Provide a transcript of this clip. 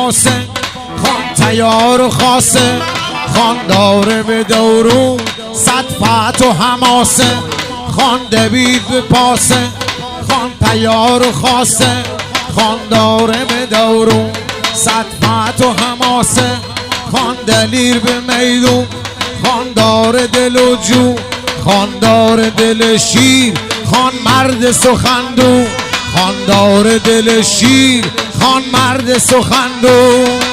پاسه، خان تیار و خاصه، خان داره به دورون صد فتح و حماسه، خان دوید به پاسه، خان تیار و خاصه، خان داره به دورون صد فتح و حماسه، خان دلیر به میدون، خان داره دل و جو، خان داره دل شیر، خان مرد سخندون، خان داره دل شیر، خان مرد سخندون.